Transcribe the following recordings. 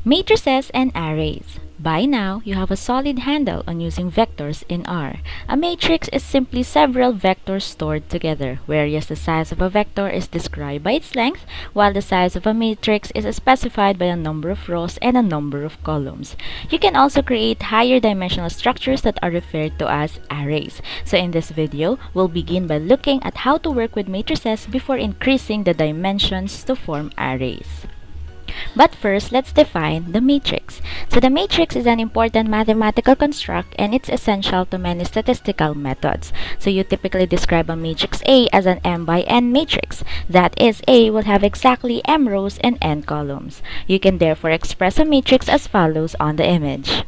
Matrices and arrays. By now, you have a solid handle on using vectors in R. A matrix is simply several vectors stored together, whereas the size of a vector is described by its length, while the size of a matrix is specified by a number of rows and a number of columns. You can also create higher dimensional structures that are referred to as arrays. So in this video, we'll begin by looking at how to work with matrices before increasing the dimensions to form arrays. But first, let's define the matrix. So the matrix is an important mathematical construct and it's essential to many statistical methods. So you typically describe a matrix A as an m by n matrix. That is, A will have exactly m rows and n columns. You can therefore express a matrix as follows on the image.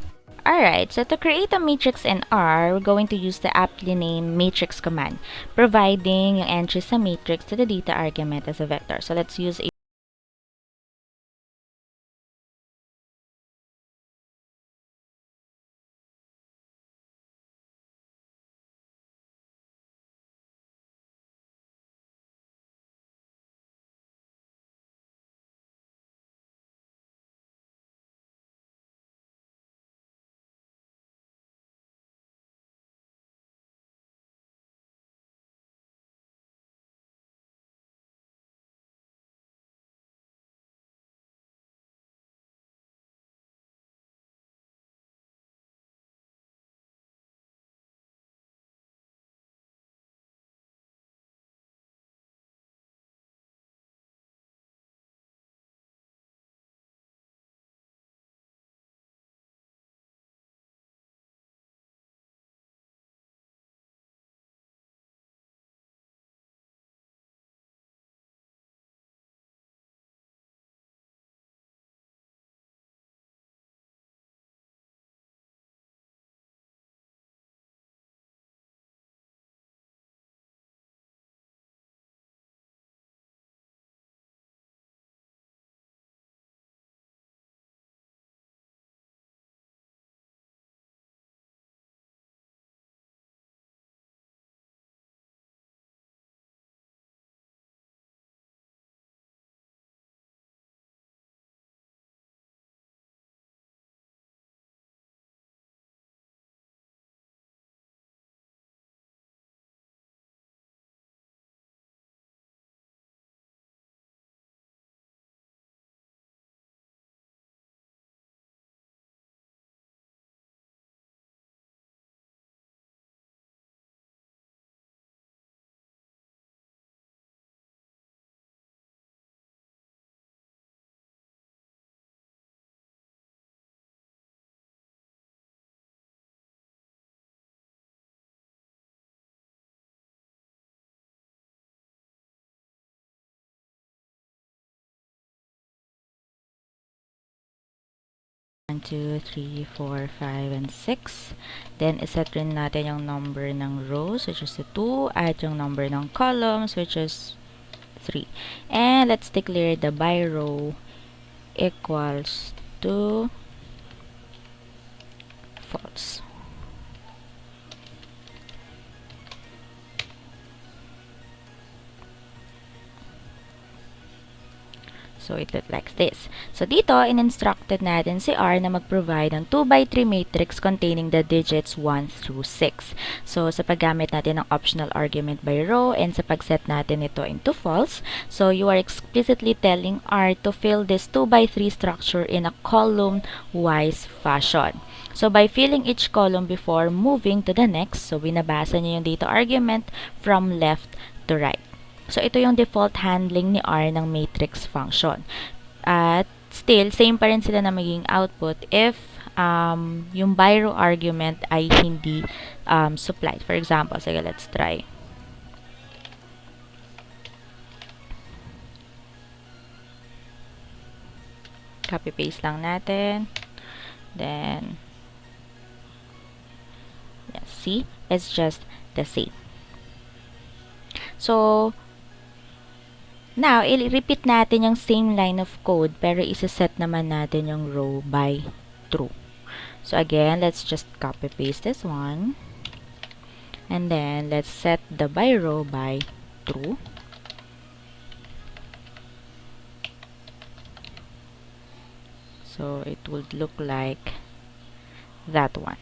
Alright, so to create a matrix in R, we're going to use the aptly named matrix command, providing yung entries sa matrix to the data argument as a vector. So let's use a one, 2, 3, 4, 5, and 6. Then, iset rin natin yung number ng rows, which is 2, at yung number ng columns, which is 3. And let's declare the by row equals to false. So, it looks like this. So, dito, in-instructed natin si R na mag-provide ng 2 by 3 matrix containing the digits 1 through 6. So, sa paggamit natin ng optional argument by row and sa pag-set natin ito into false, so you are explicitly telling R to fill this 2 by 3 structure in a column-wise fashion. So, by filling each column before moving to the next, so binabasa niyo yung data argument from left to right. So, ito yung default handling ni R ng matrix function. At still, same pa rin sila na maging output if yung by row argument ay hindi supplied. For example, sige, let's try. Copy-paste lang natin. Then, yeah, see? It's just the same. So, now, i-repeat natin yung same line of code pero isa-set naman natin yung row by true. So again, let's just copy-paste this one. And then, let's set the by row by true. So So it would look like that one.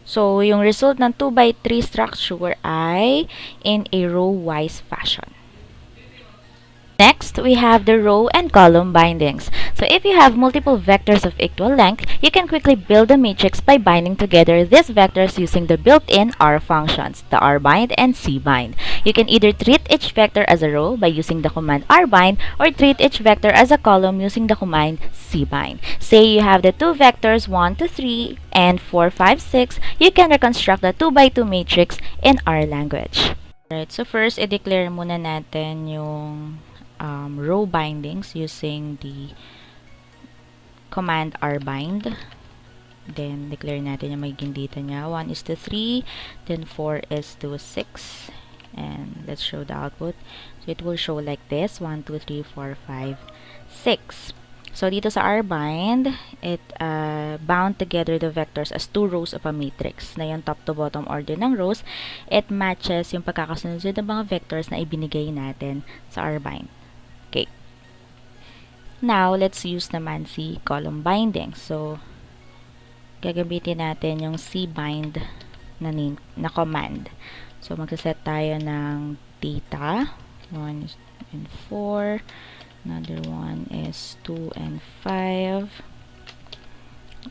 So yung result ng 2 by 3 structure ay in a row-wise fashion. Next, we have the row and column bindings. So if you have multiple vectors of equal length, you can quickly build a matrix by binding together these vectors using the built-in R functions, the rbind and cbind. You can either treat each vector as a row by using the command rbind or treat each vector as a column using the command cbind. Say you have the two vectors 1, 2, 3, and 4, 5, 6, you can reconstruct the 2 by 2 matrix in R language. Alright, so first, i-declare muna natin yung row bindings using the command rbind. Then, declare natin yung magiging data niya. 1 is to 3, then 4 is to 6. And let's show the output. So, it will show like this. 1, 2, 3, 4, 5, 6. So, dito sa rbind, it bound together the vectors as two rows of a matrix. Na yung top to bottom order ng rows, it matches yung pagkakasunod ng mga vectors na ibinigay natin sa rbind. Okay. Now, let's use naman si column binding. So, gagamitin natin yung cbind na command. So, magsaset tayo ng data. 1 is and 4. Another one is 2 and 5.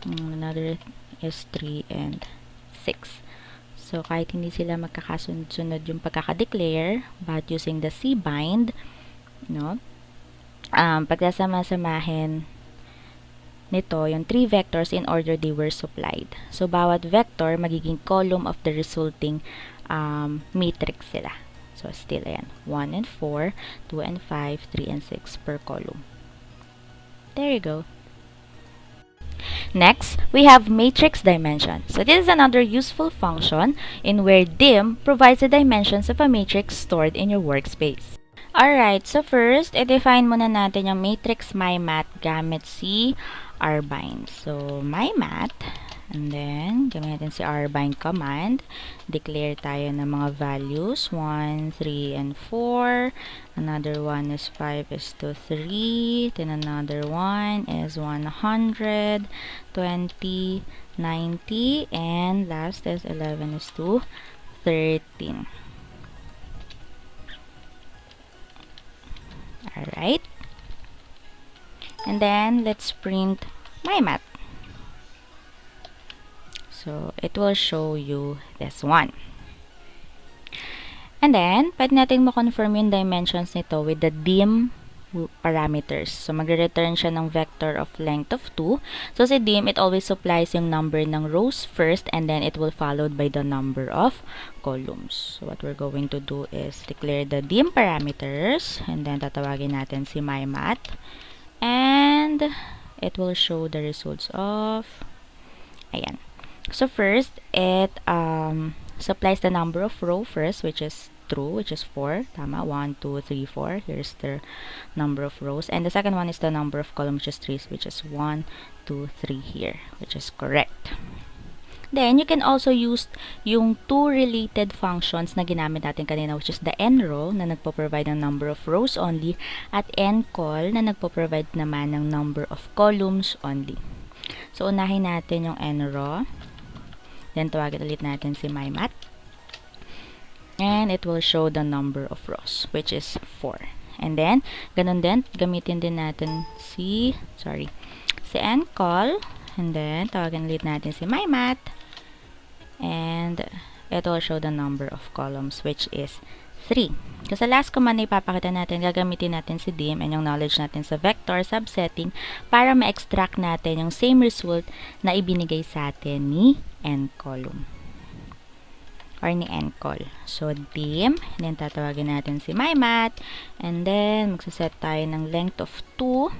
Another is 3 and 6. So, kahit hindi sila magkakasunod-sunod yung pagkakadeclare, but using the cbind, no? Pagkasama-samahin nito yung 3 vectors in order they were supplied. So, bawat vector magiging column of the resulting matrix sila. So, still, ayan. 1 and 4, 2 and 5, 3 and 6 per column. There you go. Next, we have matrix dimension. So, this is another useful function in where dim provides the dimensions of a matrix stored in your workspace. Alright, so first, i-define muna natin yung matrix mymat gamit si rbind. So, mymat, and then, gamit natin si rbind command. Declare tayo ng mga values, 1, 3, and 4. Another one is 5 is to 3. Then another one is 100, 20, 90, and last is 11 is to 13. Alright. And then, let's print mymat. So, it will show you this one. And then, pwede natin ma-confirm yung dimensions nito with the dim parameters. So, magre-return siya ng vector of length of 2. So, si dim, it always supplies yung number ng rows first and then it will followed by the number of columns. So, what we're going to do is declare the dim parameters and then tatawagin natin si mymat and it will show the results of ayan. So, first, it supplies the number of row first, which is true, which is 4. Tama, 1, 2, 3, 4. Here's the number of rows. And the second one is the number of columns, which is 3, which is 1, 2, 3 here, which is correct. Then, you can also use yung two related functions na ginamit natin kanina, which is the nrow na nagpo-provide ng number of rows only at ncol na nagpo-provide naman ng number of columns only. So, unahin natin yung nrow. Then, tawagin ulit natin si mymat. And it will show the number of rows, which is 4. And then, ganun din, gamitin din natin si ncol. And then, tawagin ulit natin si mymat. And it will show the number of columns, which is 3. So, sa last command na ipapakita natin, gagamitin natin si dim and yung knowledge natin sa vector subsetting para ma-extract natin yung same result na ibinigay sa atin ni ncolumn or ni ncol. So, dim, and then tatawagin natin si mymat, and then magsaset tayo ng length of 2,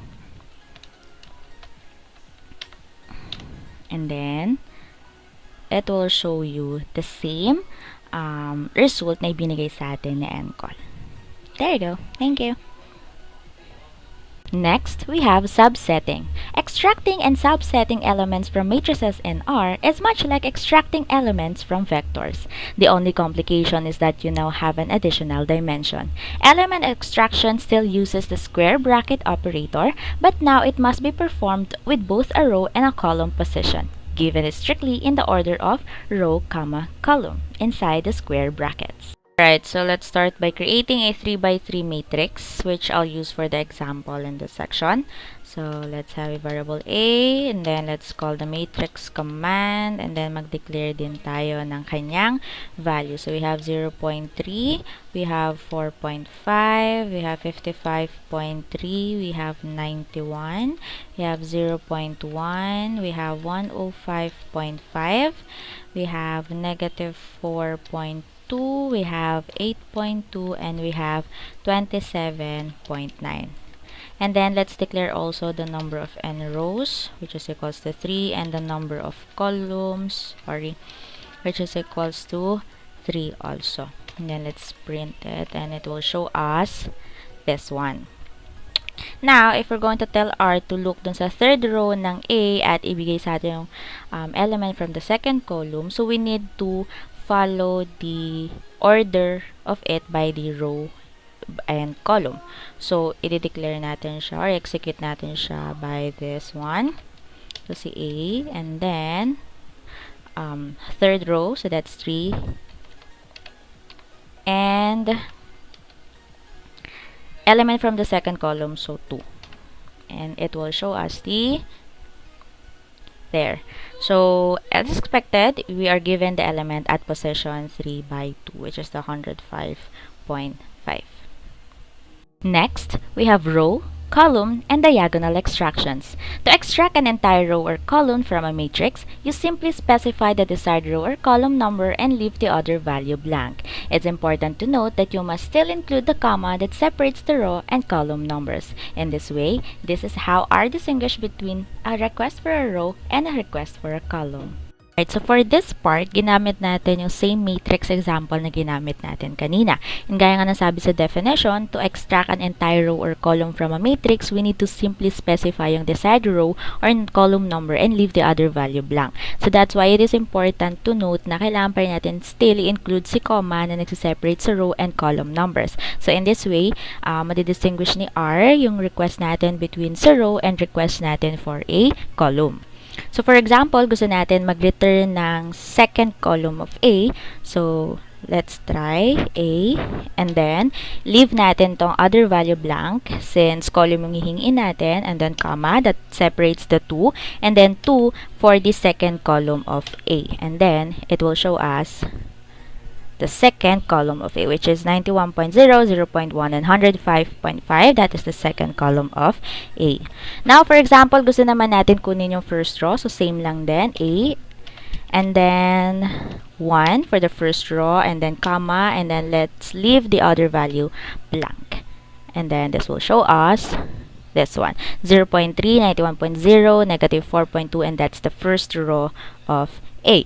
and then it will show you the same result na ibinigay sa atin ni ncol. There you go. Thank you. Next, we have subsetting. Extracting and subsetting elements from matrices in R is much like extracting elements from vectors. The only complication is that you now have an additional dimension. Element extraction still uses the square bracket operator, but now it must be performed with both a row and a column position, given it strictly in the order of row, comma, column inside the square brackets. Alright, so let's start by creating a 3 by 3 matrix, which I'll use for the example in this section. So let's have a variable A, and then let's call the matrix command, and then mag-declare din tayo ng kanyang value. So we have 0.3, we have 4.5, we have 55.3, we have 91, we have 0.1, we have 105.5, we have negative 4.2, we have 8.2, and we have 27.9. And then let's declare also the number of n rows, which is equals to 3, and the number of columns, which is equals to 3 also. And then let's print it, and it will show us this one. Now, if we're going to tell R to look dun sa third row ng A at ibigay sa atin yung element from the second column, so we need to follow the order of it by the row and column. So, i-declare natin siya or execute natin siya by this one. So, si A, and then third row, so that's 3, and element from the second column, so 2, and it will show us the there. So as expected, we are given the element at position 3 by 2, which is the 105.5. Next, we have row, column, and diagonal extractions. To extract an entire row or column from a matrix, you simply specify the desired row or column number and leave the other value blank. It's important to note that you must still include the comma that separates the row and column numbers. In this way, this is how R distinguishes between a request for a row and a request for a column. Right, so for this part, ginamit natin yung same matrix example na ginamit natin kanina. And gaya nga nasabi sa definition, to extract an entire row or column from a matrix, we need to simply specify yung desired row or column number and leave the other value blank. So that's why it is important to note na kailangan pa rin natin still include si comma na nagsiseparate sa row and column numbers. So in this way, madidistinguish ni R yung request natin between sa row and request natin for a column. So, for example, gusto natin mag-return ng second column of A. So, let's try A. And then, leave natin tong other value blank since column yung hihingin natin. And then, comma, that separates the 2. And then, 2 for the second column of A. And then, it will show us the second column of A, which is 91.0, 0.1, and 105.5. That is the second column of A. Now, for example, gusto naman natin kunin yung first row. So, same lang din. A. And then, 1 for the first row. And then, comma. And then, let's leave the other value blank. And then, this will show us this one. 0.3, 91.0, negative 4.2. And that's the first row of A.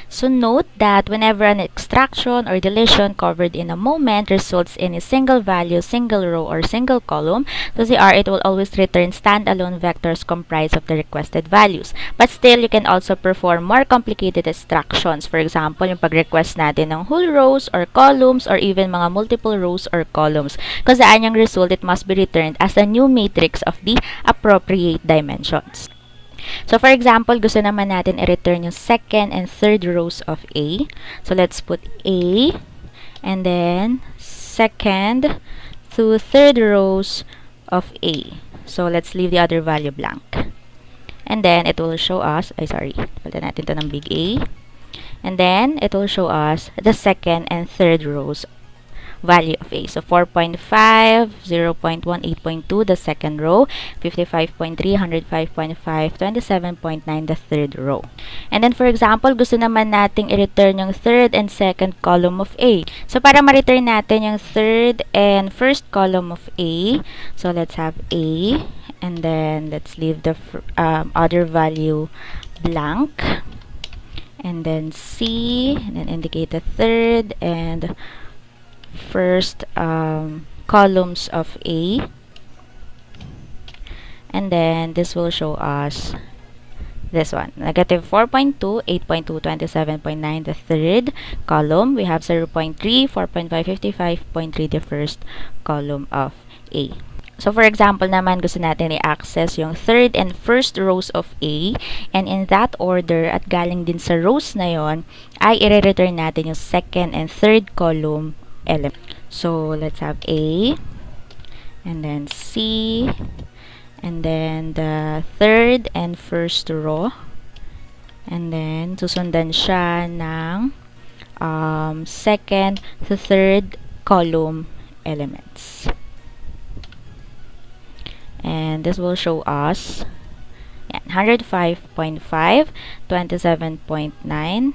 So note that whenever an extraction or deletion covered in a moment results in a single value, single row, or single column, so CR, it will always return standalone vectors comprised of the requested values. But still, you can also perform more complicated extractions. For example, yung pag-request natin ng whole rows or columns or even mga multiple rows or columns. Kung saan yung result, it must be returned as a new matrix of the appropriate dimensions. So, for example, gusto naman natin i-return yung second and third rows of A. So, let's put A and then second to third rows of A. So, let's leave the other value blank. And then, it will show us, palitan natin to ng big A. And then, it will show us the second and third rows value of A. So, 4.5, 0.1, 8.2, the second row, 55.3, 105.5, 27.9, the third row. And then, for example, gusto naman nating i-return yung third and second column of A. So, para ma-return natin yung third and first column of A, so let's have A, and then let's leave the other value blank, and then C, and then indicate the third and first columns of A. And then this will show us this one, negative 4.2, 8.2, 27.9, the third column. We have 0.3, 4.5, 55.3, the first column of A. So, for example naman, gusto natin i-access yung third and first rows of A. And in that order, at galing din sa rows na yon, ay i-return natin yung second and third column element. So, let's have A, and then C, and then the third and first row. And then, susundan siya ng second to third column elements. And this will show us 105.5, 27.9,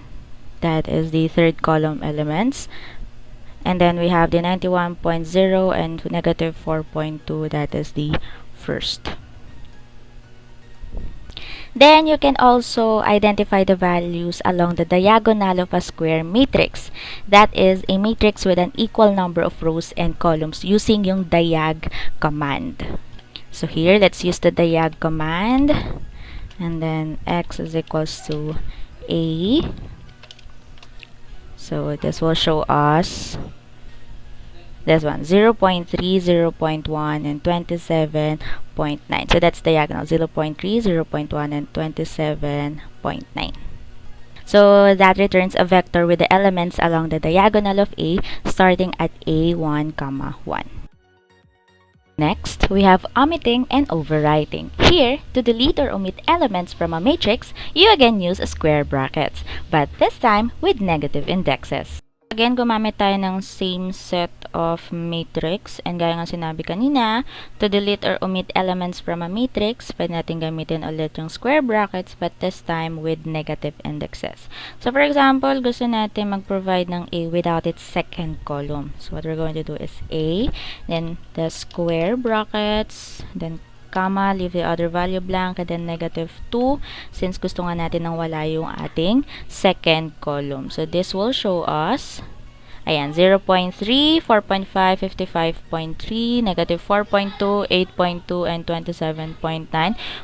that is the third column elements. And then we have the 91.0 and negative 4.2, that is the first. Then you can also identify the values along the diagonal of a square matrix. That is a matrix with an equal number of rows and columns using yung diag command. So here, let's use the diag command, and then x is equals to A. So this will show us this one, 0.3, 0.1, and 27.9. So that's diagonal, 0.3, 0.1, and 27.9. So that returns a vector with the elements along the diagonal of A starting at A1, 1. Next, we have omitting and overwriting. Here, to delete or omit elements from a matrix, you again use square brackets, but this time with negative indexes. Again, gumamit tayo ng same set of matrix, and gaya nga sinabi kanina, to delete or omit elements from a matrix, pwede natin gamitin ulit yung square brackets, but this time with negative indexes. So for example, gusto natin mag-provide ng A without its second column. So what we're going to do is A, then the square brackets, then comma, leave the other value blank, and then negative 2, since gusto nga natin nang wala yung ating second column. So this will show us, ayan, 0.3, 4.5, 55.3, negative 4.2, 8.2, and 27.9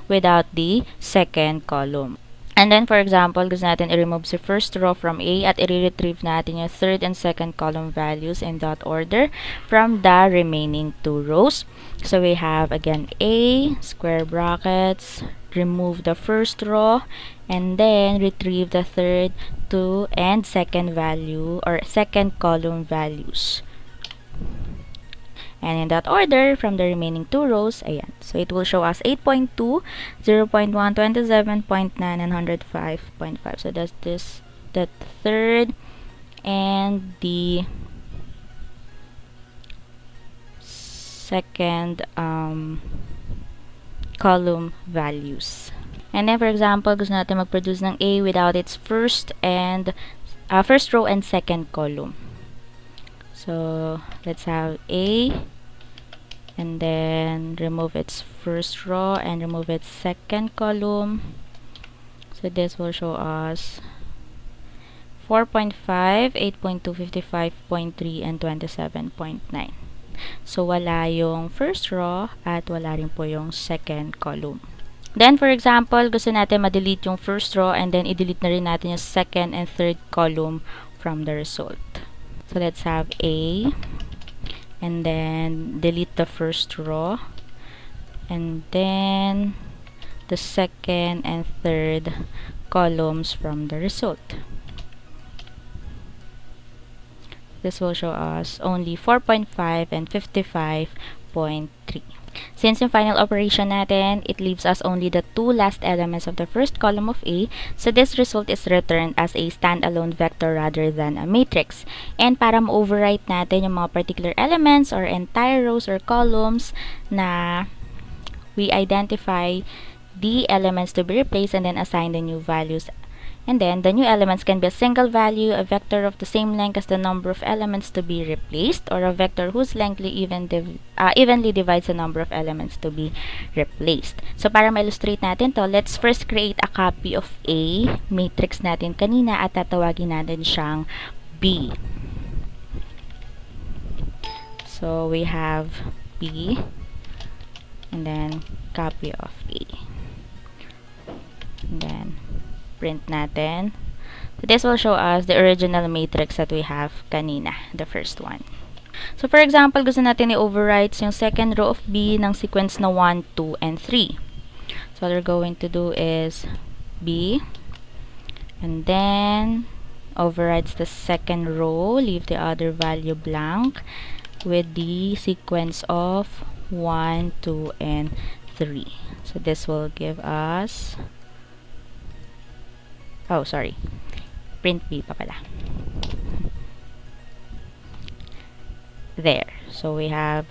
without the second column. And then, for example, gusto natin i-remove si first row from A at i-retrieve natin yung third and second column values in that order from the remaining two rows. So we have, again, A, square brackets, remove the first row, and then retrieve the third, two, and second value, or second column values. And in that order, from the remaining two rows, ayan. So it will show us 8.2, 0.1, 27.9, and 105.5. So that's this, the third and the second column values. And then, for example, gusto natin mag-produce ng A without its first row and second column. So let's have A, and then remove its first row and remove its second column. So this will show us 4.5, 8.2, 55.3, and 27.9. So wala yung first row at wala rin po yung second column. Then, for example, gusto natin ma-delete yung first row and then i-delete na rin natin yung second and third column from the result. So let's have A, and then delete the first row, and then the second and third columns from the result. This will show us only 4.5 and 55.3. Since yung final operation natin, it leaves us only the two last elements of the first column of A, so this result is returned as a standalone vector rather than a matrix. And para ma-overwrite natin yung mga particular elements or entire rows or columns na we identify the elements to be replaced and then assign the new values. And then, the new elements can be a single value, a vector of the same length as the number of elements to be replaced, or a vector whose length evenly divides the number of elements to be replaced. So, para ma-illustrate natin to, let's first create a copy of A, matrix natin kanina, at tatawagin natin siyang B. So, we have B, and then copy of A. And then print natin. So this will show us the original matrix that we have kanina, the first one. So for example, gusto natin i-overwrite yung second row of B ng sequence na 1, 2, and 3. So what we're going to do is B, and then overrides the second row, leave the other value blank with the sequence of 1, 2, and 3. So this will give us, oh sorry, print B pa pala. There. So we have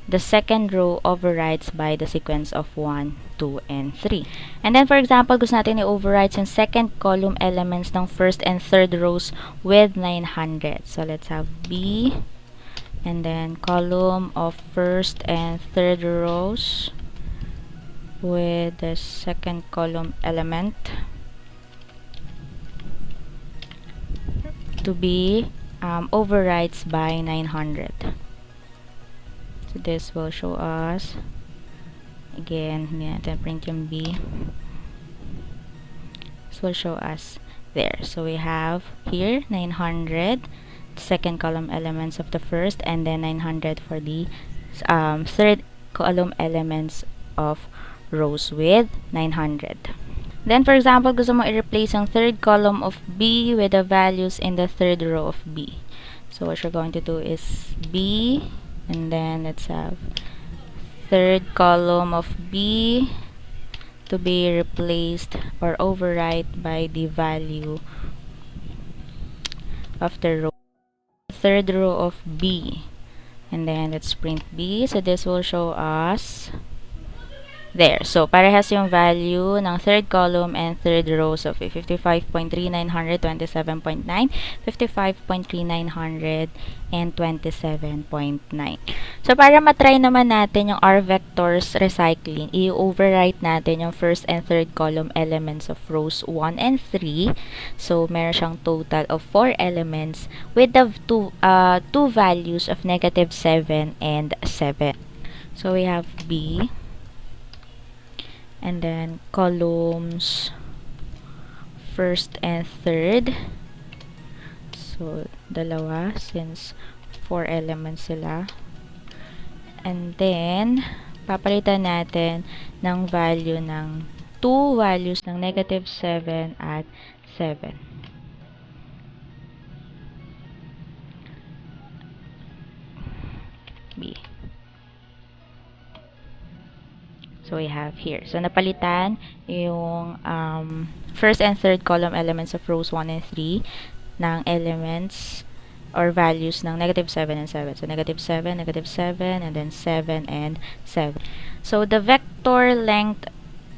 the second row overrides by the sequence of 1, 2, and 3. And then for example, gusto natin i-override yung second column elements ng first and third rows with 900. So let's have B, and then column of first and third rows with the second column element to be overrides by 900. So this will show us, again, hindi natin print yung B. This will show us there. So we have here 900, second column elements of the first, and then 900 for the third column elements of rows with 900. Then, for example, gusto mo i-replace yung third column of B with the values in the third row of B. So what you're going to do is B, and then let's have third column of B to be replaced or overwrite by the value of the row. Third row of B, and then let's print B. So this will show us there. So, parehas yung value ng third column and third row. So, 55.3900, 27.9, 55.3900, and 27.9. So, para matry naman natin yung R vectors recycling, i-overwrite natin yung first and third column elements of rows 1 and 3. So, meron siyang total of 4 elements with the two values of -7 and 7. So, we have B, and then columns first and third, so dalawa since 4 elements sila, and then papalitan natin ng value ng 2 values ng -7 at 7. B. So, we have here. So, napalitan yung first and third column elements of rows 1 and 3 ng elements or values ng -7 and 7. So, -7, -7, and then 7 and 7. So, the vector length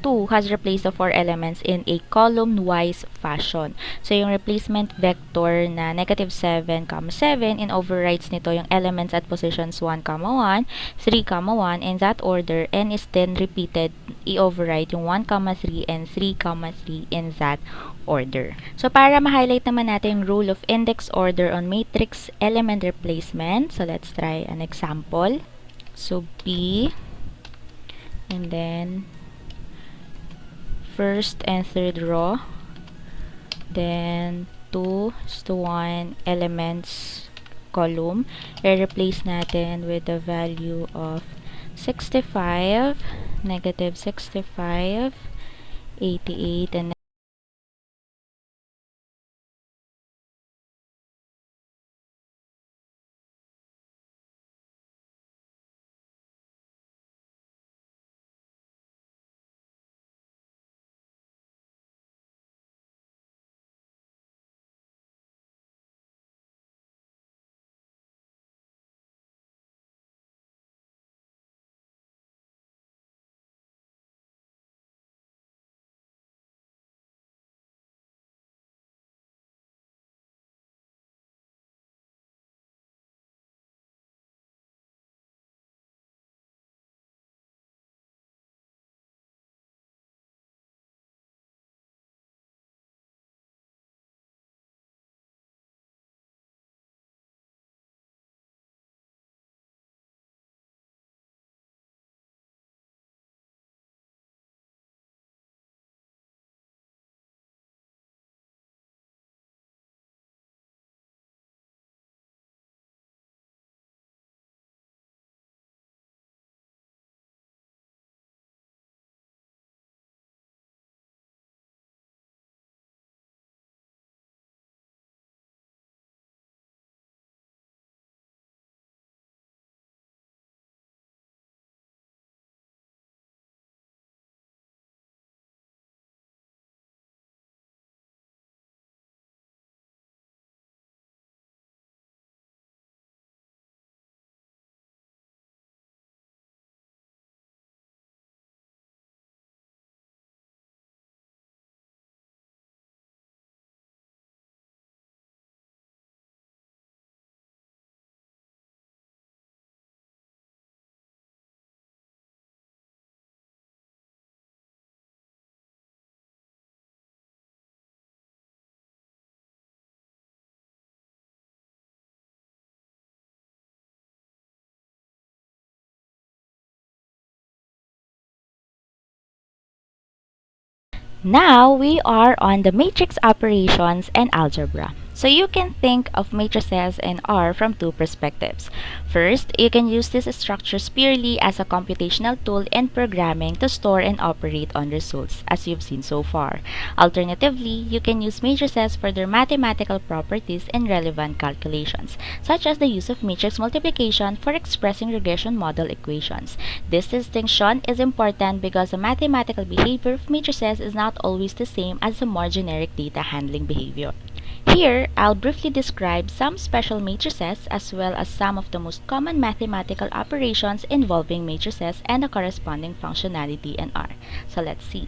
2 has replaced the 4 elements in a column-wise fashion. So, yung replacement vector na -7, 7, in overwrites nito yung elements at positions 1, 1, 3, 1 in that order, and is then repeated, i-overwrite yung 1, 3, and 3, 3 in that order. So, para ma-highlight naman natin yung rule of index order on matrix element replacement, so let's try an example. So, B, and then first and third row, then 2:1 elements column, i-replace natin with the value of 65, -65, 88, and Now, we are on the matrix operations and algebra. So you can think of matrices in R from two perspectives. First, you can use these structures purely as a computational tool in programming to store and operate on results, as you've seen so far. Alternatively, you can use matrices for their mathematical properties in relevant calculations, such as the use of matrix multiplication for expressing regression model equations. This distinction is important because the mathematical behavior of matrices is not always the same as the more generic data handling behavior. Here, I'll briefly describe some special matrices as well as some of the most common mathematical operations involving matrices and the corresponding functionality in R. So let's see.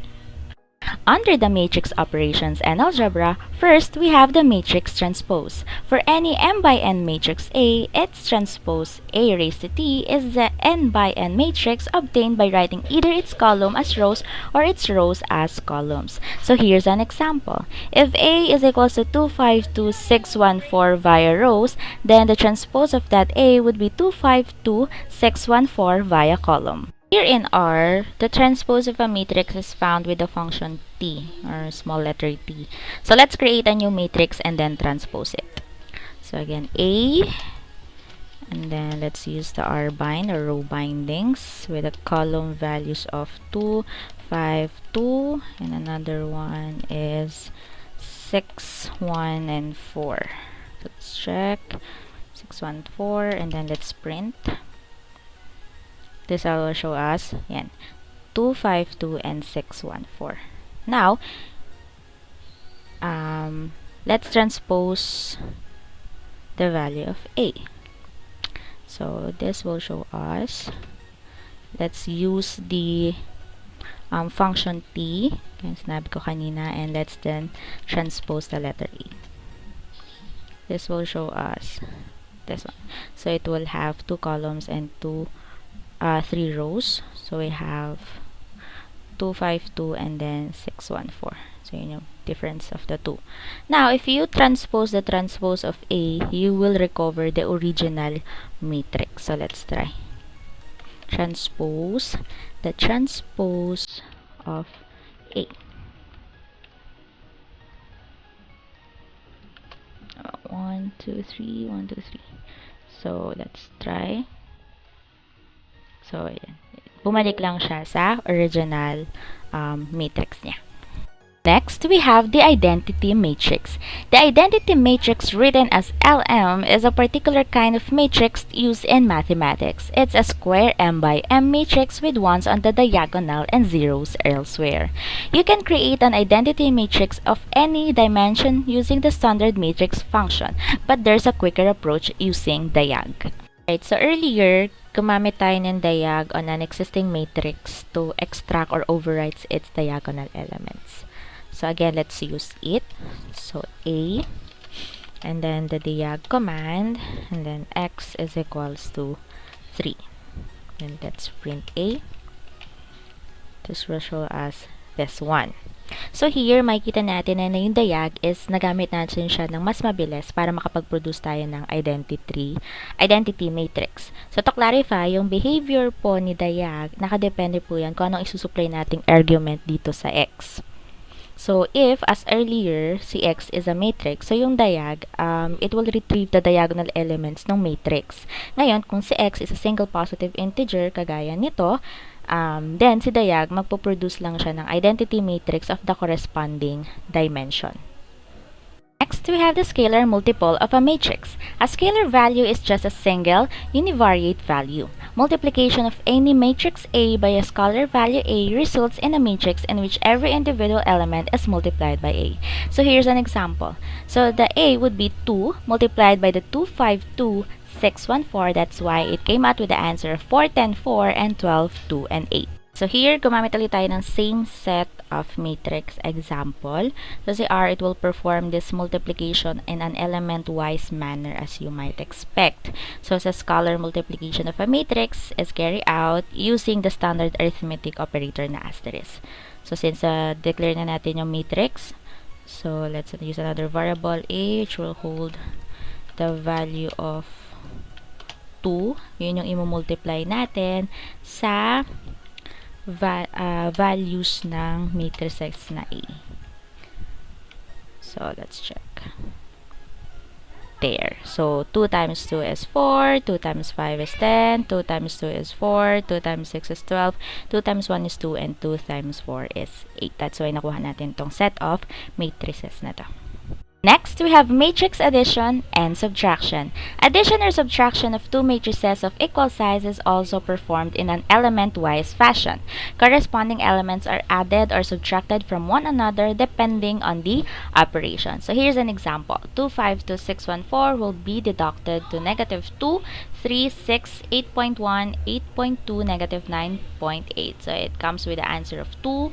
Under the matrix operations and algebra, first we have the matrix transpose. For any m by n matrix A, its transpose A raised to t is the n by n matrix obtained by writing either its column as rows or its rows as columns. So here's an example. If A is equals to 252,614 via rows, then the transpose of that A would be 252,614 via column. Here in R, the transpose of a matrix is found with the function t, or small letter t. So let's create a new matrix and then transpose it. So again, A, and then let's use the R bind or row bindings with the column values of 2, 5, 2, and another one is 6, 1, and 4. Let's check 6, 1, 4, and then let's print. This will show us, yan, 2, 5, 2, and 6, 1, 4. Now, let's transpose the value of A. So, this will show us, let's use the function t, yung sinabi ko kanina, and let's then transpose the letter A. This will show us this one. So, it will have 2 columns and 3 rows. So we have 2, 5, 2, and then 6, 1, 4. So yun yung difference of the two. Now, if you transpose the transpose of A, you will recover the original matrix. So let's try. Transpose the transpose of A. 1, 2, 3, 1, 2, 3. So let's try. So, ayan. Bumalik lang siya sa original matrix niya. Next, we have the identity matrix. The identity matrix, written as LM, is a particular kind of matrix used in mathematics. It's a square m by m matrix with ones on the diagonal and zeros elsewhere. You can create an identity matrix of any dimension using the standard matrix function, but there's a quicker approach using diag. Right, so earlier, gumamit tayo ng diag on an existing matrix to extract or overwrite its diagonal elements. So again, let's use it. So A, and then the diag command, and then x is equals to 3. And let's print A. This will show us this one. So here, makikita natin na yung diag is nagamit natin siya ng mas mabilis para makapag-produce tayo ng identity matrix. So to clarify, yung behavior po ni diag, nakadepende po yan kung anong isusupply nating argument dito sa x. So if, as earlier, si x is a matrix, so yung diag, it will retrieve the diagonal elements ng matrix. Ngayon, kung si x is a single positive integer, kagaya nito, then si diag magpo-produce lang siya ng identity matrix of the corresponding dimension. Next, we have the scalar multiple of a matrix. A scalar value is just a single univariate value. Multiplication of any matrix A by a scalar value A results in a matrix in which every individual element is multiplied by A. So here's an example. So the A would be 2 multiplied by the 2, 5, 2, 6, 1, 4. That's why it came out with the answer of 4, 10, 4, and 12, 2, and 8. So here, gumamit ulit tayo ng same set of matrix example. So si R, it will perform this multiplication in an element-wise manner as you might expect. So sa scalar multiplication of a matrix is carried out using the standard arithmetic operator na asterisk. So since declare na natin yung matrix, so let's use another variable A which will hold the value of 2. Yun yung i-multiply natin sa values ng matrices na A. So, let's check. There. So, 2 times 2 is 4, 2 times 5 is 10, 2 times 2 is 4, 2 times 6 is 12, 2 times 1 is 2, and 2 times 4 is 8. That's why nakuha natin tong set of matrices na to. Next, we have matrix addition and subtraction. Addition or subtraction of two matrices of equal size is also performed in an element-wise fashion. Corresponding elements are added or subtracted from one another depending on the operation. So here's an example. 2, 5, 2, 6, 1, 4 will be deducted to negative 2, 3, 6, 8.1, 8.2, negative 9.8. So it comes with the answer of 2,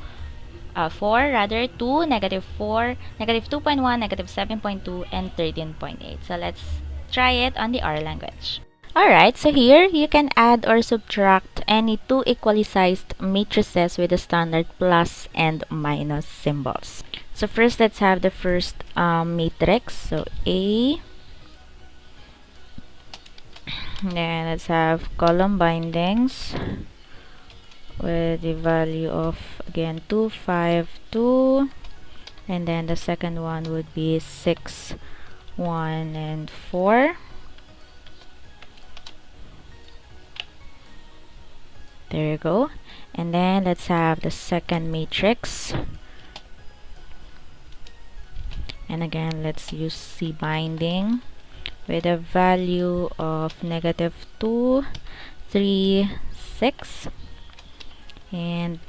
4 rather, 2, negative 4, negative 2.1, negative 7.2, and 13.8. So let's try it on the R language. Alright, so here you can add or subtract any two equally sized matrices with the standard plus and minus symbols. So first, let's have the first matrix. So A. Then let's have column bindings with the value of, again, 2, 5, 2, and then the second one would be 6, 1, and 4. There you go. And then let's have the second matrix. And again, let's use C binding with a value of negative 2, 3, 6. And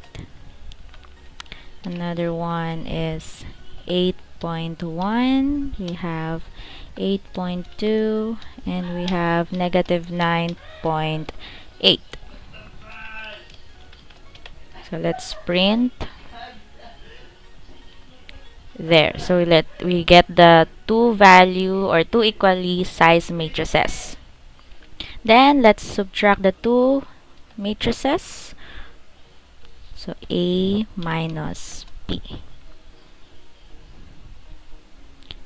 another one is 8.1. We have 8.2, and we have negative 9.8. So let's print. There. So we get the two value or two equally sized matrices. Then let's subtract the two matrices. So A minus B.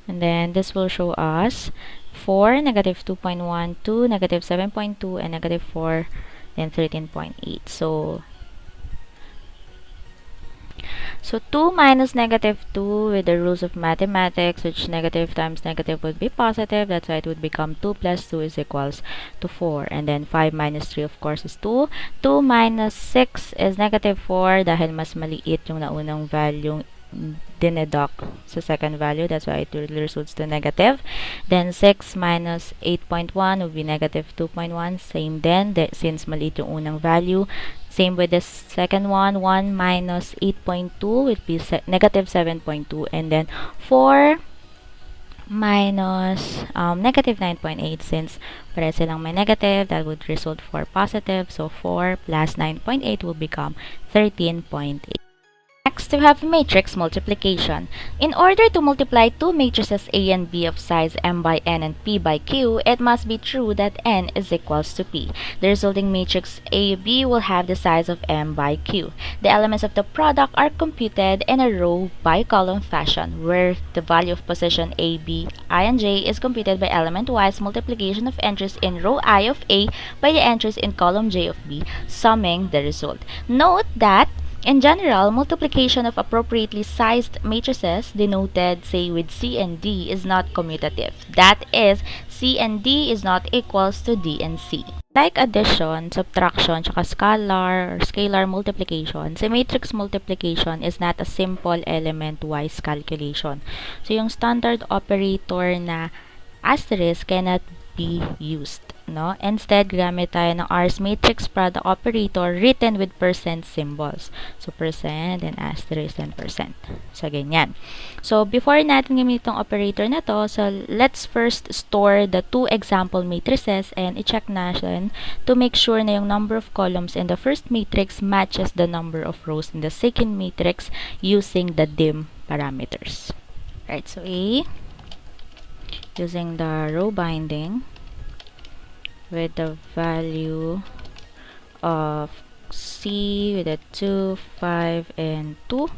And then this will show us 4, negative 2.1, 2, negative 7.2, and negative 4, then 13.8. So 2 minus negative 2 with the rules of mathematics, which negative times negative would be positive. That's why it would become 2 plus 2 is equals to 4. And then 5 minus 3, of course, is 2. 2 minus 6 is negative 4 dahil mas maliit yung naunang value dineduct sa second value. That's why it results to negative. Then 6 minus 8.1 would be negative 2.1. Same then, since maliit yung unang value. Same with the second one. 1 minus 8.2 would be negative 7.2. And then 4 minus negative 9.8. Since pare silang may negative, that would result for positive. So 4 plus 9.8 will become 13.8. Next, we have matrix multiplication. In order to multiply two matrices A and B of size m by n and p by q, it must be true that n is equals to p. The resulting matrix AB will have the size of m by q. The elements of the product are computed in a row by column fashion, where the value of position A, B, I, and J is computed by element-wise multiplication of entries in row I of A by the entries in column J of B, summing the result. Note that in general, multiplication of appropriately sized matrices, denoted, say, with C and D, is not commutative. That is, C and D is not equals to D and C. Like addition, subtraction, tsaka scalar multiplication, si matrix multiplication is not a simple element-wise calculation. So, yung standard operator na asterisk cannot be used. No? Instead, gamit tayo ng R's matrix product operator written with percent symbols. So, percent, and asterisk, and percent. So, ganyan. So, before natin gamitin itong operator na to, so let's first store the two example matrices and i-check natin to make sure na yung number of columns in the first matrix matches the number of rows in the second matrix using the dim parameters. Right, so A, using the row binding, with the value of C with a 2, 5, and 2.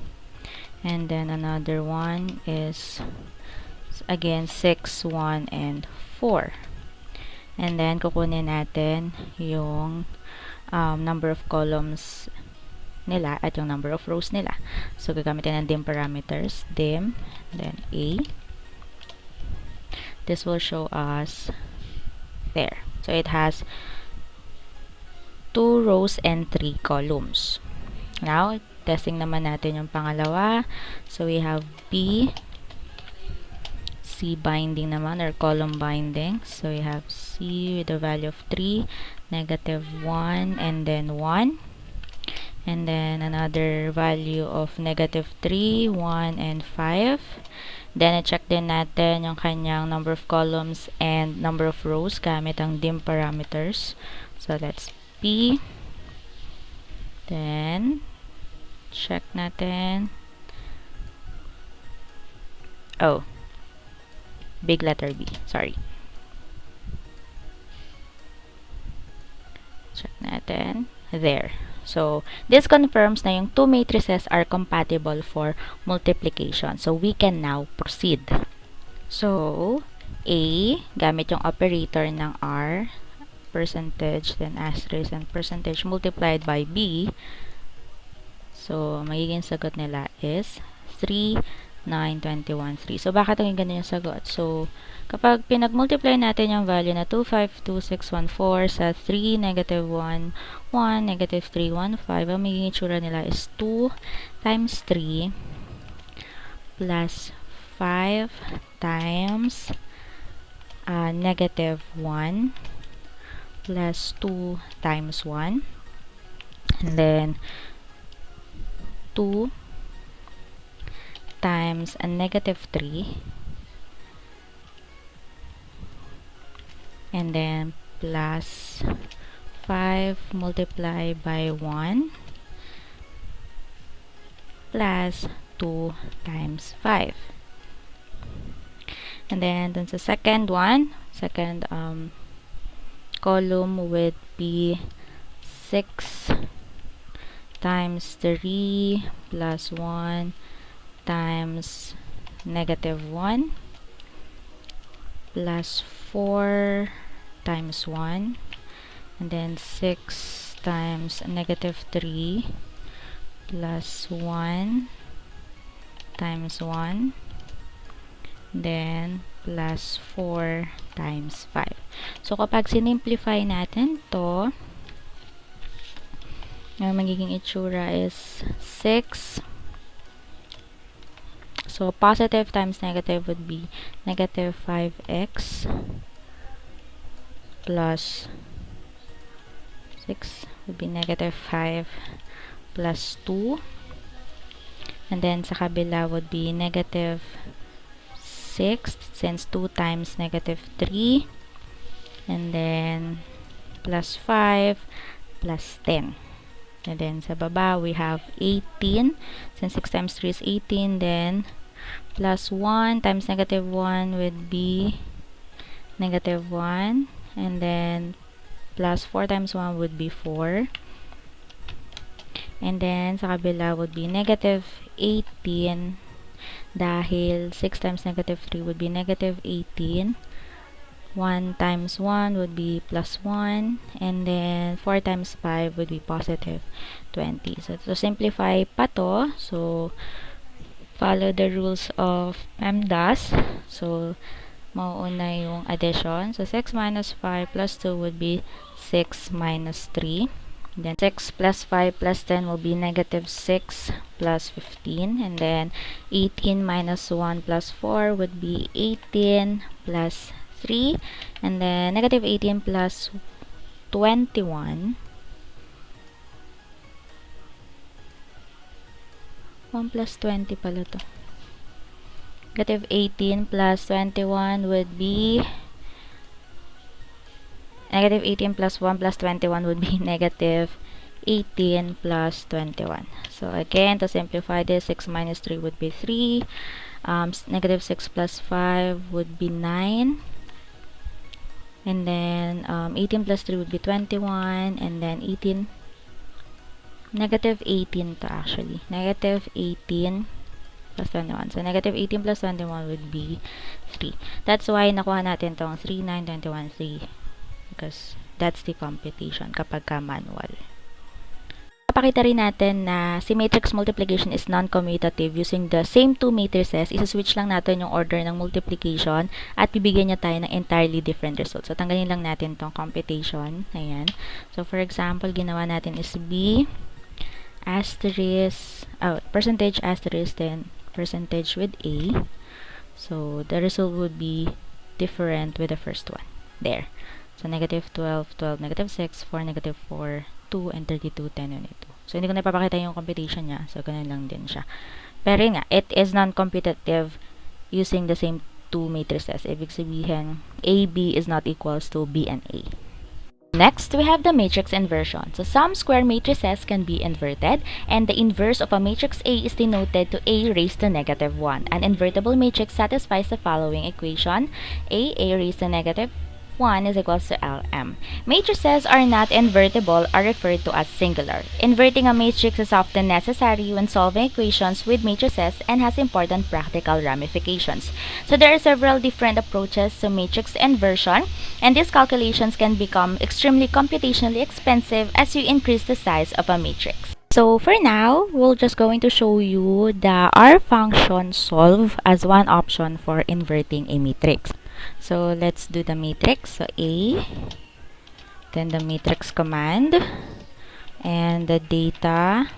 And then another one is, again, 6, 1, and 4. And then, kukunin natin yung number of columns nila at yung number of rows nila. So, gagamitin ng dim parameters, dim, then A. This will show us there. So, it has 2 rows and 3 columns. Now, testing naman natin yung pangalawa. So, we have B, C binding naman, or column binding. So, we have C with a value of 3, -1, and then 1. And then, another value of -3, 1, and 5. Then, i-check din natin yung kanyang number of columns and number of rows gamit ang dim parameters. So, that's P. Then, check natin. Oh. Big letter B. Sorry. Check natin. There. So, this confirms na yung 2 matrices are compatible for multiplication. So, we can now proceed. So, A, gamit yung operator ng R, percentage, then asterisk, and percentage multiplied by B. So, magiging sagot nila is 3, 9, 21, 3. So, bakit ang ganun yung sagot? So, kapag pinag-multiply natin yung value na 2, 5, 2, 6, 1, 4 sa 3, -1, 1, -3, 1, 5, ang magiging itsura nila is 2 times 3 plus 5 times -1 plus 2 times 1, and then 2 times a -3, and then plus 5 multiplied by 1 plus 2 times 5. And then dun sa second one, second column would be 6 times 3 plus 1 times -1 plus 4 times 1, and then 6 times -3 plus 1 times 1, then plus 4 times 5. So, kapag sinimplify natin to, ang magiging itsura is 6. So, positive times negative would be -5x plus 6 would be -5 plus 2. And then, sa kabila would be -6 since 2 times -3. And then, plus 5 plus 10. And then, sa baba, we have 18. Since 6 times 3 is 18, then plus 1 times -1 would be -1. And then, plus 4 times 1 would be 4. And then, sa kabila would be -18. Dahil 6 times -3 would be -18. 1 times 1 would be plus 1, and then 4 times 5 would be positive 20. So, to simplify pa to, so, follow the rules of PEMDAS. So, mauuna yung addition. So, 6 minus 5 plus 2 would be 6 minus 3. Then, 6 plus 5 plus 10 will be -6 plus 15. And then, 18 minus 1 plus 4 would be 18 plus 3, and then -18 plus 21, 1 plus 20 pala to. -18 plus 21 would be -18 plus 1 plus 21 would be -18 plus 21. So again, to simplify this, 6 minus 3 would be 3. -6 plus 5 would be 9. And then, 18 plus 3 would be 21. And then, -18 to actually. -18 plus 21. So, -18 plus 21 would be 3. That's why, nakuha natin tong 3, 9, 21, 3. Because, that's the computation kapag ka manual. Papakita rin natin na si matrix multiplication is non-commutative using the same two matrices. Isa-switch lang natin yung order ng multiplication at bibigyan niya tayo ng entirely different result. So, tanggalin lang natin tong computation. Ayan. So, for example, ginawa natin is B asterisk, percentage asterisk, then percentage with A. So, the result would be different with the first one. There. So, negative 12, 12, negative 6, 4, negative 4, 2, and 32, 10, and 2. So, hindi ko na ipapakita yung computation niya. So, ganun lang din siya. Pero yun nga, it is non-computative using the same two matrices. Ibig sabihin, AB is not equals to B and A. Next, we have the matrix inversion. So, some square matrices can be inverted, and the inverse of a matrix A is denoted to A raised to negative 1. An invertible matrix satisfies the following equation. A raised to negative 1 is equals to LM. Matrices are not invertible are referred to as singular. Inverting a matrix is often necessary when solving equations with matrices and has important practical ramifications. So there are several different approaches to matrix inversion, and these calculations can become extremely computationally expensive as you increase the size of a matrix. So for now, we're just going to show you the R function solve as one option for inverting a matrix. So let's do the matrix. So A, then the matrix command, and the data,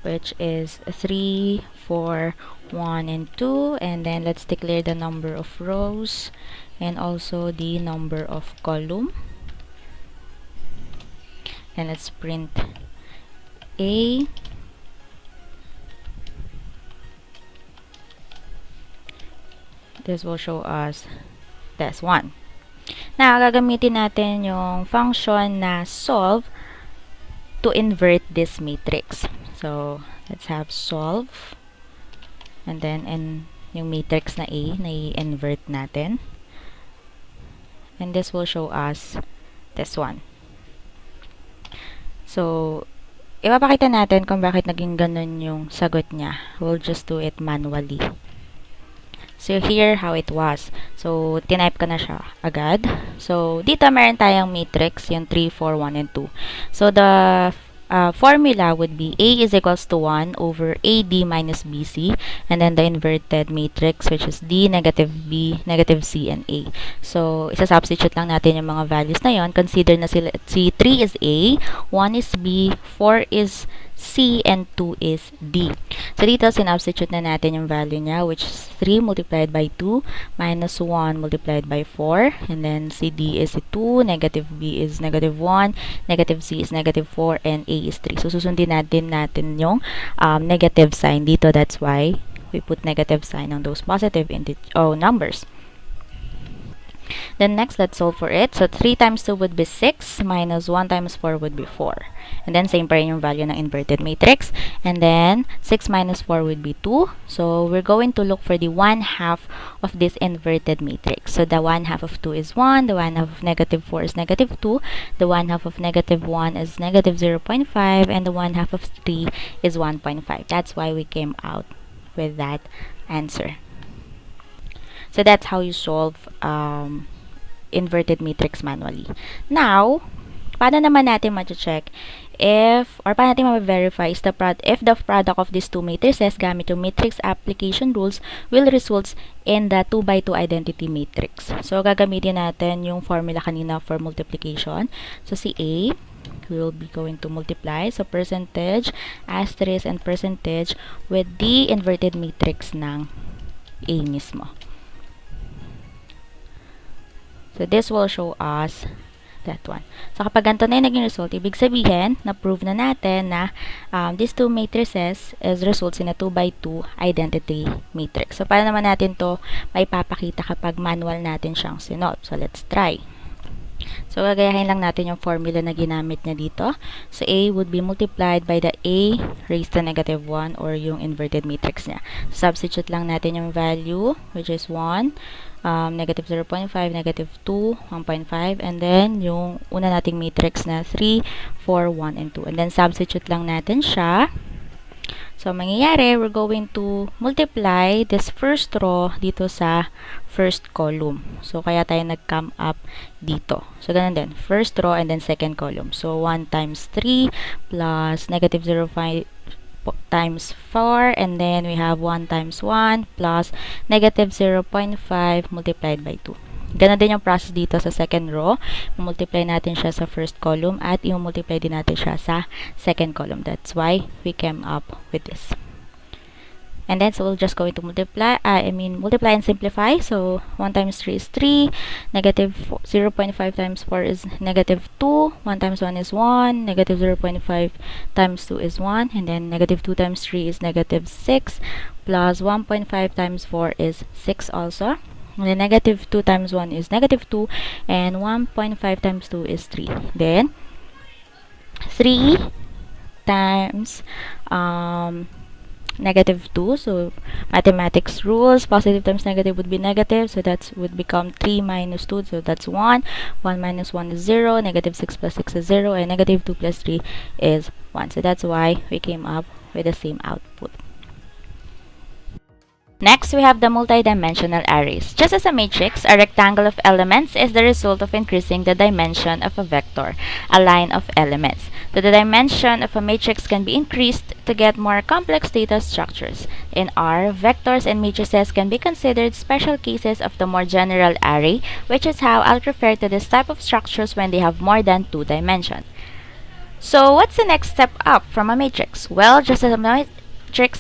which is 3, 4, 1, and 2. And then let's declare the number of rows and also the number of column. And let's print A. This will show us this one. Now, gagamitin natin yung function na solve to invert this matrix. So, let's have solve. And then, yung matrix na A na i-invert natin. And this will show us this one. So, ipapakita natin kung bakit naging ganun yung sagot niya. We'll just do it manually. So, here, how it was. So, tinype ko na siya agad. So, dito meron tayong matrix, yung 3, 4, 1, and 2. So, the formula would be A is equals to 1 over AD minus BC, and then the inverted matrix, which is D, negative B, negative C, and A. So, isa-substitute lang natin yung mga values na yon. Consider na si 3 is A, 1 is B, 4 is C, and 2 is D. So, dito, sinubstitute na natin yung value niya, which is 3 multiplied by 2 minus 1 multiplied by 4. And then, si D is 2, negative B is negative 1, negative C is negative 4, and A is 3. So, susundin natin yung negative sign dito. That's why we put negative sign on those positive numbers. Then next, let's solve for it. So, 3 times 2 would be 6, minus 1 times 4 would be 4. And then, same pa rin yung value ng inverted matrix. And then, 6 minus 4 would be 2. So, we're going to look for the 1/2 of this inverted matrix. So, the 1/2 of 2 is 1, the 1/2 of negative 4 is negative 2, the 1/2 of negative 1 is negative 0.5, and the 1/2 of 3 is 1.5. That's why we came out with that answer. So, that's how you solve inverted matrix manually. Now, paano naman natin ma-check paano natin ma-verify if the product of these two matrices gamit yung matrix application rules will result in the 2x2 identity matrix. So, gagamitin natin yung formula kanina for multiplication. So, si A, we will be going to multiply. So, percentage, asterisk, and percentage with the inverted matrix ng A mismo. So, this will show us that one. So, kapag ganito na yung naging result, ibig sabihin, na-prove na natin na these two matrices is results in a 2x2 identity matrix. So, paano naman natin to maipapakita kapag manual natin siyang sinolve? So, let's try. So, gagayahin lang natin yung formula na ginamit niya dito. So, A would be multiplied by the A raised to negative 1 or yung inverted matrix niya. So, substitute lang natin yung value, which is 1, negative 0.5, negative 2, 1.5, and then yung una nating matrix na 3, 4, 1, and 2. And then, substitute lang natin siya. So, mangyayari, we're going to multiply this first row dito sa first column. So, kaya tayo nag-come up dito. So, ganun din. First row and then second column. So, 1 times 3 plus negative 0.5 times 4, and then we have 1 times 1 plus negative 0.5 multiplied by 2. Ganun din yung process dito sa second row. Multiply natin siya sa first column at i-multiply din natin siya sa second column. That's why we came up with this. And then, so we'll just go to multiply, multiply and simplify. So, 1 times 3 is 3, negative 0.5 times 4 is negative 2, 1 times 1 is 1, negative 0.5 times 2 is 1, and then negative 2 times 3 is negative 6, plus 1.5 times 4 is 6 also. And then negative 2 times 1 is negative 2, and 1.5 times 2 is 3. Then, 3 times, negative 2, so mathematics rules, positive times negative would be negative, so that would become 3 minus 2, so that's 1, 1 minus 1 is 0, negative 6 plus 6 is 0, and negative 2 plus 3 is 1, so that's why we came up with the same output. Next, we have the multidimensional arrays. Just as a matrix, a rectangle of elements is the result of increasing the dimension of a vector, a line of elements. So the dimension of a matrix can be increased to get more complex data structures. In R, vectors and matrices can be considered special cases of the more general array, which is how I'll refer to this type of structures when they have more than 2 dimensions. So what's the next step up from a matrix? Well, just as a matrix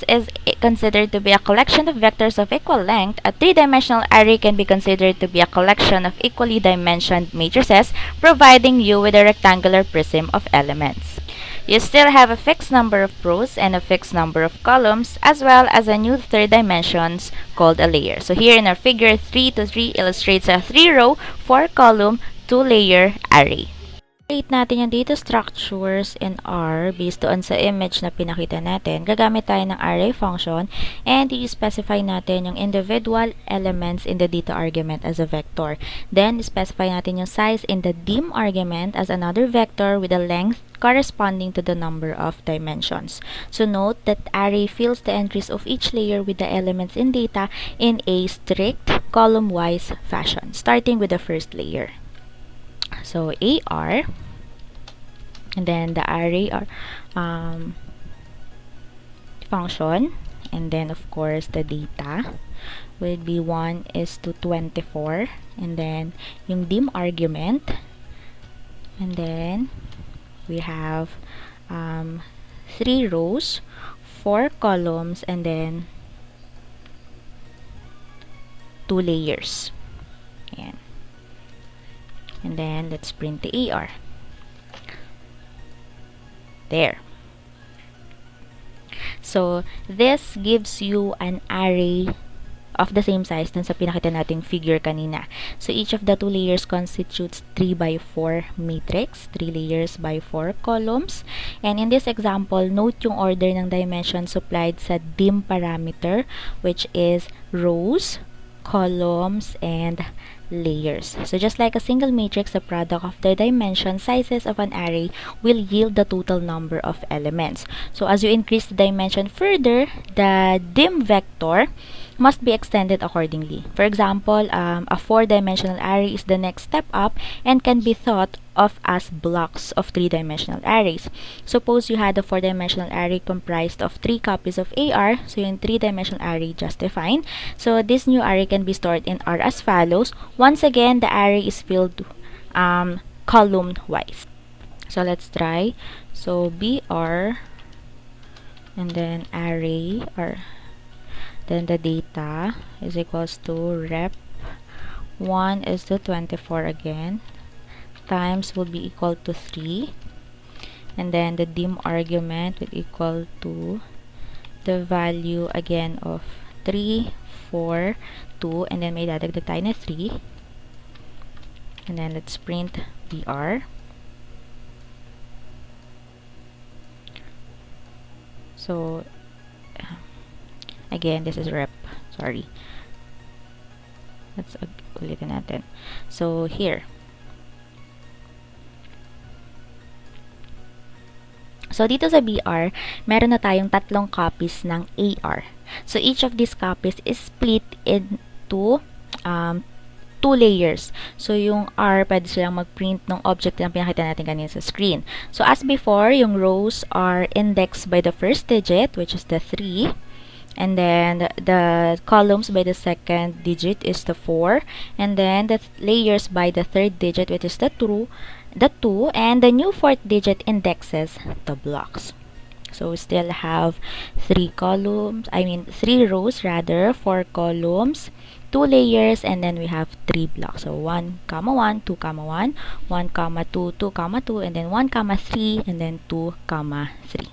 is considered to be a collection of vectors of equal length, a 3-dimensional array can be considered to be a collection of equally dimensioned matrices, providing you with a rectangular prism of elements. You still have a fixed number of rows and a fixed number of columns, as well as a new third dimension called a layer. So here in our figure, 3 to 3 illustrates a 3-row, 4-column, 2-layer array. Create natin yung data structures in R based on sa image na pinakita natin. Gagamit tayo ng array function and i-specify natin yung individual elements in the data argument as a vector. Then, specify natin yung size in the dim argument as another vector with a length corresponding to the number of dimensions. So note that array fills the entries of each layer with the elements in data in a strict column-wise fashion, starting with the first layer. So AR, and then the array function, and then of course the data would be 1 is to 24, and then yung dim argument, and then we have 3 rows, 4 columns, and then 2 layers. Ayan. And then, let's print the AR. There. So, this gives you an array of the same size dun sa pinakita nating figure kanina. So, each of the 2 layers constitutes 3 by 4 matrix, 3 layers by 4 columns. And in this example, note yung order ng dimension supplied sa dim parameter, which is rows, columns, and layers. So just like a single matrix, the product of the dimension sizes of an array will yield the total number of elements. So as you increase the dimension further, the dim vector must be extended accordingly. For example, a 4-dimensional array is the next step up and can be thought of as blocks of 3-dimensional arrays. Suppose you had a 4-dimensional array comprised of 3 copies of AR, so yung 3-dimensional array just defined. So this new array can be stored in R as follows. Once again, the array is filled column-wise. So let's try. So BR, and then array, or then the data is equals to rep 1 is to 24 again, times will be equal to 3, and then the dim argument will equal to the value again of 3, 4, 2, and then may dadagdag tayo na 3, and then let's print BR. So again, this is rep, sorry, let's ulitin natin. So here, So, dito sa BR, meron na tayong tatlong copies ng AR. So, each of these copies is split into two layers. So, yung R, pwede silang mag-print ng object na pinakita natin kanina sa screen. So, as before, yung rows are indexed by the first digit, which is the 3. And then, the columns by the second digit is the 4. And then, the layers by the third digit, which is the 2. And the new fourth digit indexes the blocks. So, we still have 3 rows rather, 4 columns, 2 layers, and then we have 3 blocks. So, 1, 1, 2, 1, 1, 2, 2, 2, and then 1, 3, and then 2, 3.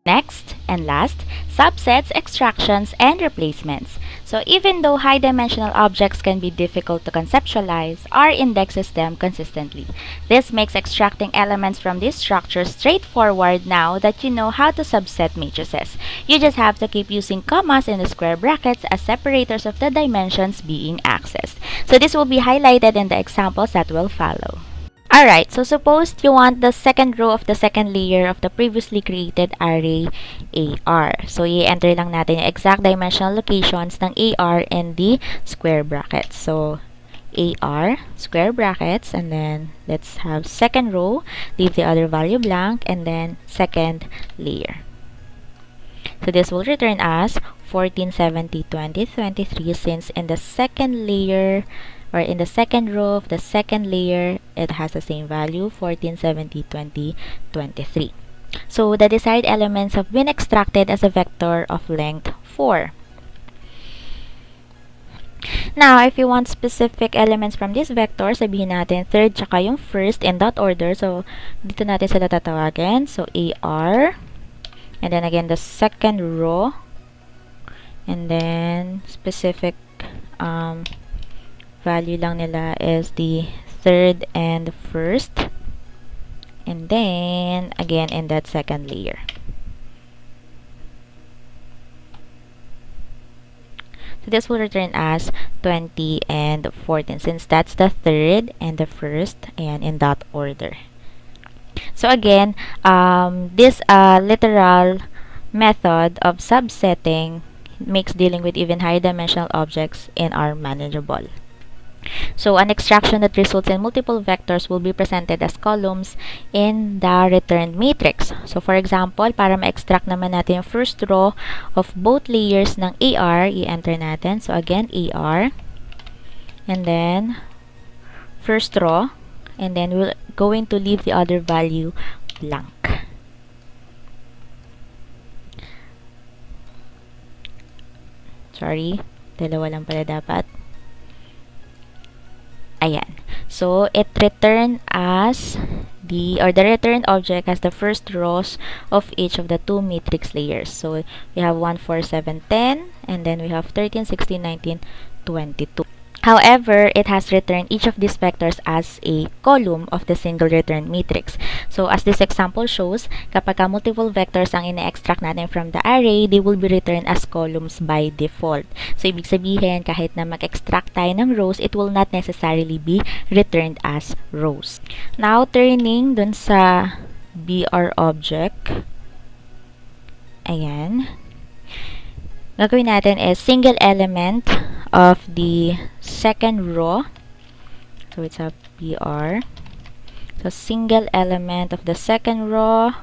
Next and last, subsets, extractions, and replacements. So even though high-dimensional objects can be difficult to conceptualize, R indexes them consistently. This makes extracting elements from these structures straightforward now that you know how to subset matrices. You just have to keep using commas in the square brackets as separators of the dimensions being accessed. So this will be highlighted in the examples that will follow. Alright, so suppose you want the second row of the second layer of the previously created array AR. So, i-enter lang natin yung exact dimensional locations ng AR in the square brackets. So, AR, square brackets, and then let's have second row, leave the other value blank, and then second layer. So, this will return us 14, 70, 20, 23 since in the second layer or in the second row of the second layer, it has the same value, 14, 70, 20, 23. So, the desired elements have been extracted as a vector of length 4. Now, if you want specific elements from this vector, sabihin natin third tsaka yung first in that order. So, dito natin sila tatawagin. So, AR, and then again, the second row, and then specific value lang nila is the third and first, and then again in that second layer. So this will return as 20 and 14 since that's the third and the first and in that order. So again, this literal method of subsetting makes dealing with even higher dimensional objects in R manageable. So, an extraction that results in multiple vectors will be presented as columns in the returned matrix. So, for example, para ma-extract naman natin yung first row of both layers ng AR, i-enter natin. So, again, AR, and then first row, and then we're going to leave the other value blank. Sorry, dalawa lang pala dapat. Ayan. So, it returned as the returned object has the first rows of each of the two matrix layers. So, we have 1, 4, 7, 10, and then we have 13, 16, 19, 22. However, it has returned each of these vectors as a column of the single return matrix. So, as this example shows, kapag multiple vectors ang ina-extract natin from the array, they will be returned as columns by default. So, ibig sabihin, kahit na mag-extract tayo ng rows, it will not necessarily be returned as rows. Now, turning dun sa BR object, ayan, gagawin natin is single element of the second row. So it's a BR. So single element of the second row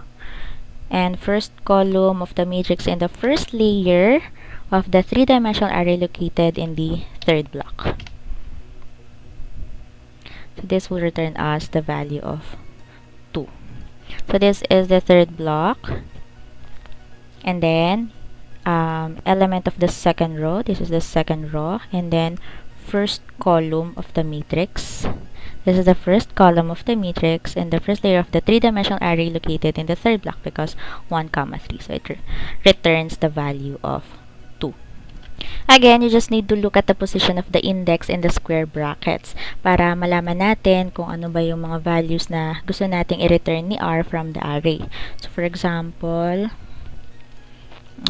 and first column of the matrix in the first layer of the three-dimensional array located in the third block. So this will return us the value of 2. So this is the third block. And then element of the second row, this is the second row, and then first column of the matrix, this is the first column of the matrix, and the first layer of the three-dimensional array located in the third block because 1, 3, so it returns the value of 2. Again, you just need to look at the position of the index in the square brackets para malaman natin kung ano ba yung mga values na gusto nating i-return ni R from the array. So for example,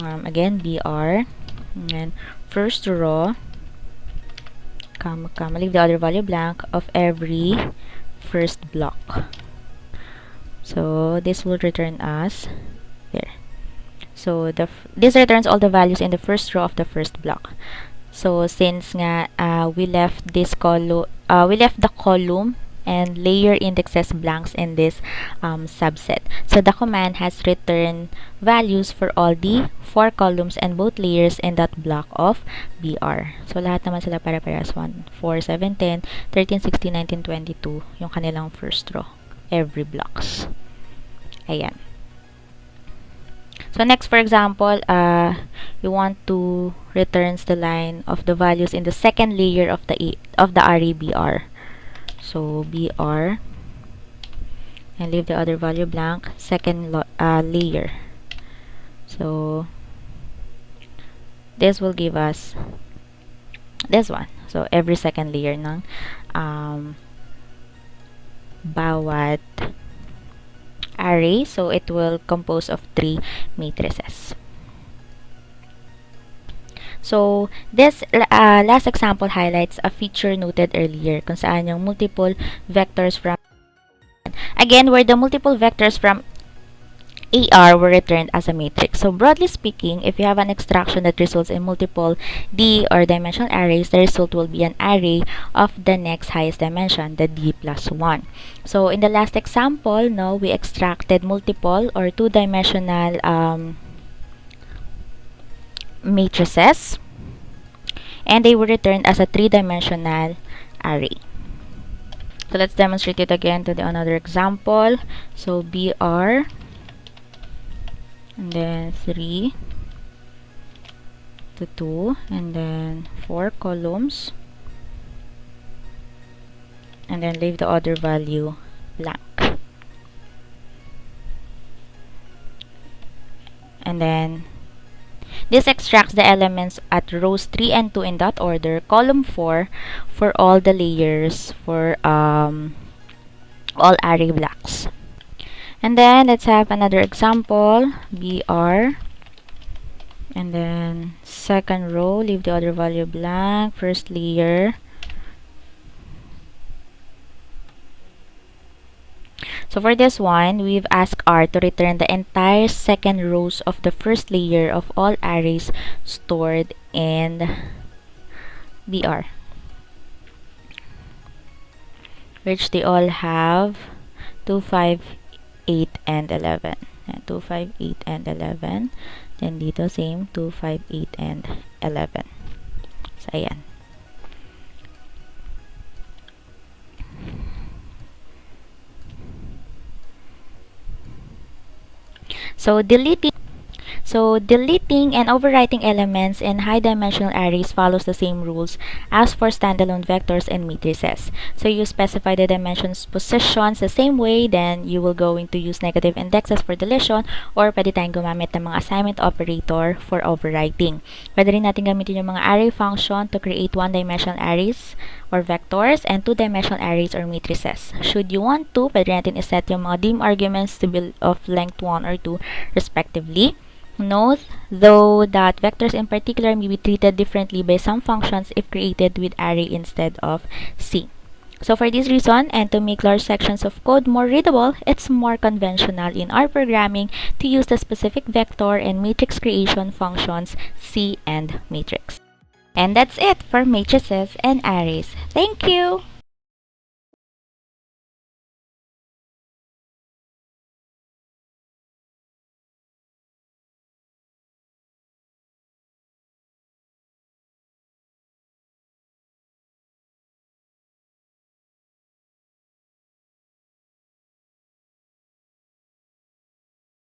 again, BR, and first row, leave the other value blank of every first block. So this will return us here. So this returns all the values in the first row of the first block. So since nga we left the column and layer indexes blanks in this subset. So the command has returned values for all the 4 columns and both layers in that block of BR. So lahat naman sila pare-parehas 1, 4, 7, 10, 13, 16, 19, 22 yung kanilang first row. Every blocks. Ayan. So next, for example, you want to returns the line of the values in the second layer of the array BR. So BR and leave the other value blank, second layer. So this will give us this one. So every second layer ng bawat array. So it will compose of 3 matrices. So this last example highlights a feature noted earlier kung saan yung multiple vectors from again where the multiple vectors from AR were returned as a matrix. So broadly speaking, if you have an extraction that results in multiple D or dimensional arrays, the result will be an array of the next highest dimension, the D plus 1. So in the last example, we extracted multiple or 2-dimensional matrices, and they were returned as a 3-dimensional array. So let's demonstrate it again to another example. So BR, and then 3 to 2, and then 4 columns, and then leave the other value blank. And then this extracts the elements at rows 3 and 2 in that order, column 4 for all the layers for all array blocks. And then let's have another example, BR, and then second row, leave the other value blank, first layer. So for this one, we've asked R to return the entire second rows of the first layer of all arrays stored in BR, which they all have 2, 5, 8, and 11. 2, 5, 8, and 11. Then dito same 2, 5, 8, and 11. So ayan. So deleting and overwriting elements in high-dimensional arrays follows the same rules as for standalone vectors and matrices. So you specify the dimensions positions the same way, then you will going to use negative indexes for deletion, or pwede tayong gumamit ng mga assignment operator for overwriting. Pwede rin natin gamitin yung mga array function to create 1-dimensional arrays or vectors and 2-dimensional arrays or matrices. Should you want to, pwede natin iset yung mga dim arguments to be of length 1 or 2 respectively. Note, though, that vectors in particular may be treated differently by some functions if created with array instead of C. So for this reason, and to make large sections of code more readable, it's more conventional in our programming to use the specific vector and matrix creation functions C and matrix. And that's it for matrices and arrays. Thank you!